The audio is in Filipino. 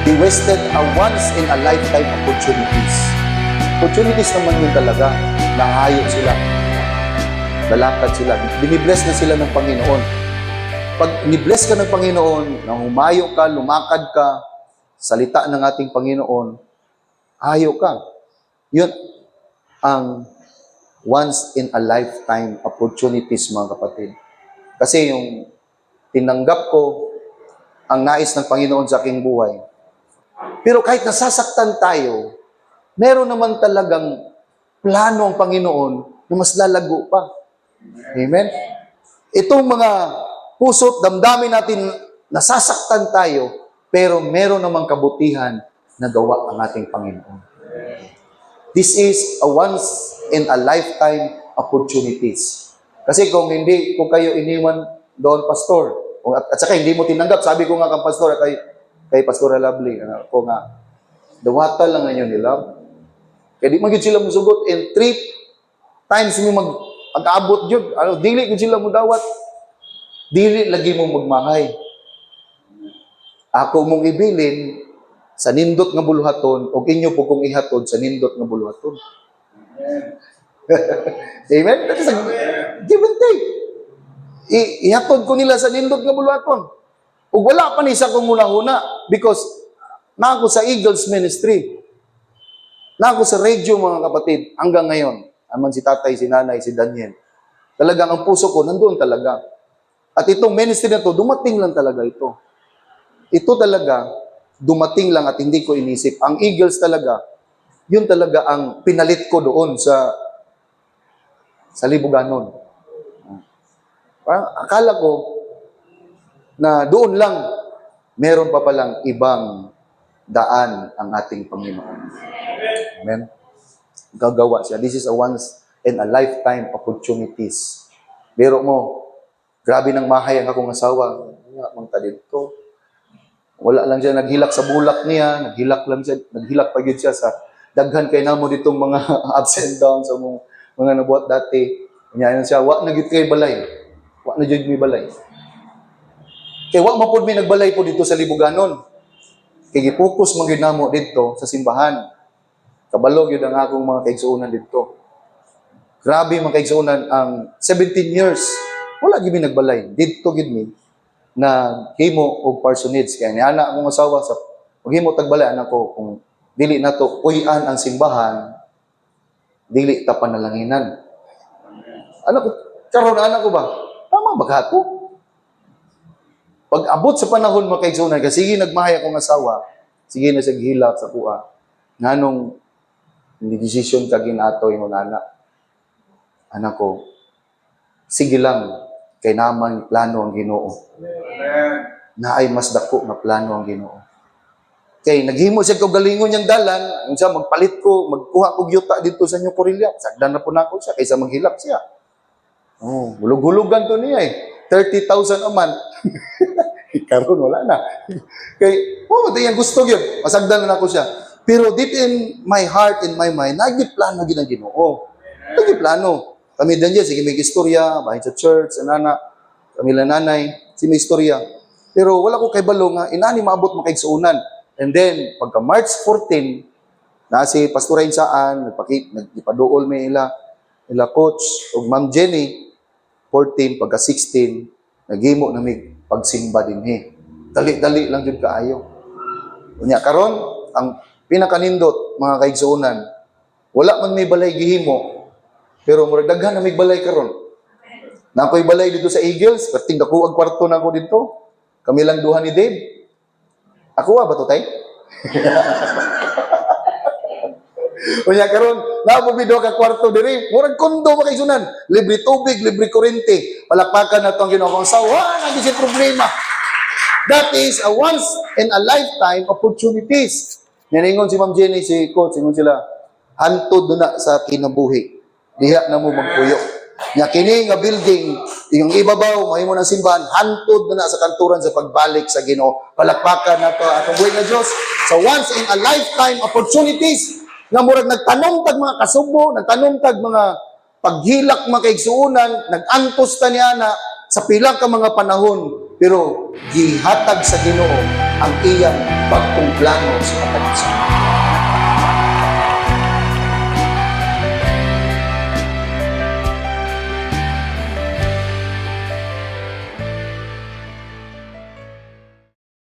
They wasted a once in a lifetime opportunities. Opportunities naman yun talaga. Nangayo sila. Lalakad sila. Binibless na sila ng Panginoon. Pag inibless ka ng Panginoon, nang humayo ka, lumakad ka, salita ng ating Panginoon, ayo ka. Yun ang once in a lifetime opportunities, mga kapatid. Kasi yung tinanggap ko ang nais ng Panginoon sa aking buhay. Pero kahit nasasaktan tayo, meron naman talagang plano ang Panginoon na mas lalago pa. Amen? Itong mga puso't damdamin natin, nasasaktan tayo, pero meron namang kabutihan na gawa ang ating Panginoon. This is a once in a lifetime opportunities. Kasi kung hindi ko kayo iniwan doon, pastor, at saka hindi mo tinanggap, sabi ko nga kang pastor, kay Pastora Lovely, ako nga, dawata lang ngayon ni Love. Kaya di magiging sila musugot, and 3 times mo mag-abot yun. Dili ko sila mo dawat. Dili lagi mo magmahay. Ako mong ibilin sa nindot nga buluhaton, o inyo po kong ihatod sa nindot nga buluhaton. Amen? That is a give and take. Ihatod ko nila sa nindot nga buluhaton. Ug wala pa ni sa kong una-una because na ako sa Eagles Ministry. Na ako sa radio, mga kapatid, hanggang ngayon. Aman si tatay, si nanay, si Daniel. Talagang ang puso ko, nandoon talaga. At itong ministry na to, dumating lang talaga ito. Ito talaga, dumating lang at hindi ko inisip. Ang Eagles talaga, yun talaga ang pinalit ko doon sa Libuganon. Akala ko na doon lang meron pa palang ibang daan ang ating Panginoon. Amen? Gagawa siya. This is a once in a lifetime opportunities. Biro mo, grabe nang mahay ang akong asawa. Mangta dito. Wala lang siya, naghilak sa bulak niya, naghilak pa yun siya sa daghan kay namo ditong mga ups and downs sa mga nabuhat dati. Kanya siya, wak na git kay balay. Wak na jud mi balay. Kay wak mapod mi nagbalay po dito sa Libuganon. Kay gipokus man gyud namo dito sa simbahan. Kabalog yun ang akong mga kaigsuunan dito. Grabe mga kaigsuunan ang 17 years. Wala gid mi nagbalay. Dito gid mi na himo og parsonage. Kaya ni anak akong asawa sa paghimo tagbalay anak ko kung dili nato puy-an ang simbahan, dili ta panalanginan. Anak ko, karon anak ko ba? Tama ba ko? Pag abot sa panahon mga kaigsuunan, kasi sige nagmahay akong asawa, sige na siya gihilak sa kuha. Nganong hindi decision ka ginato yung anak. Anak ko, sige lang, kay naman plano ang Ginoo. Na ay mas dako na plano ang Ginoo. Kay naghimo siya kog galingon yang dalan, unsa magpalit ko, magkuha ko yuta dito sa inyo Korilya. Sagdan na po nako siya kaysa manghilak siya. Oh, hulog-hulugan to niya eh. 30,000 a month. Karon wala na. Kay diyan gusto gyud. Masagdan na nako siya. Pero deep in my heart, in my mind, nagplano gyud ang Ginoo. Nagplano. Kami din dyan, sige may istorya, bahay sa church, anana, kami lang nanay, sige may istorya. Pero wala ko kay balo nga, inani maabot makaigsuunan. And then, pagka March 14, na si Pastorain saan, nagpaduol may ila coach, o Ma'am Jenny, 14, pagka 16, naghimo na may pagsimba din Dali-dali lang yun kaayo. Unya, karon ang pinakanindot, mga kaigsuunan, wala man may balay gihimo, pero murag daghan na may balay karon. Na ako'y balay dito sa Eagles, perting dako ang kwarto na ako dito. Kami lang duha ni Dave. Ako ba to tay? Unya karon, naabo bido ka kwarto diri. Murag kondo ba kay sunan? Libre tubig, libre kuryente. Palakpakan na tong Ginoo kong sawa, nga di problema. That is a once in a lifetime opportunities. Ningon si Ma'am Jenny, si coach, ingon sila, hantod na sa kinabuhi. Diha na mo magpuyo. Nya kini nga building, yung ibabaw, mahimo ng simbahan, hantod na sa kanturan sa pagbalik sa Ginoo. Palakpakan na to atong buhay nga Dios sa once in a lifetime opportunities nga murag nagtanom tag mga kasubo, nagtanom tag mga paghilak mga kaigsuunan, nagantos ta niya na sa pila ka mga panahon, pero gihatag sa Ginoo ang iyang pagkumplano sa katapusan.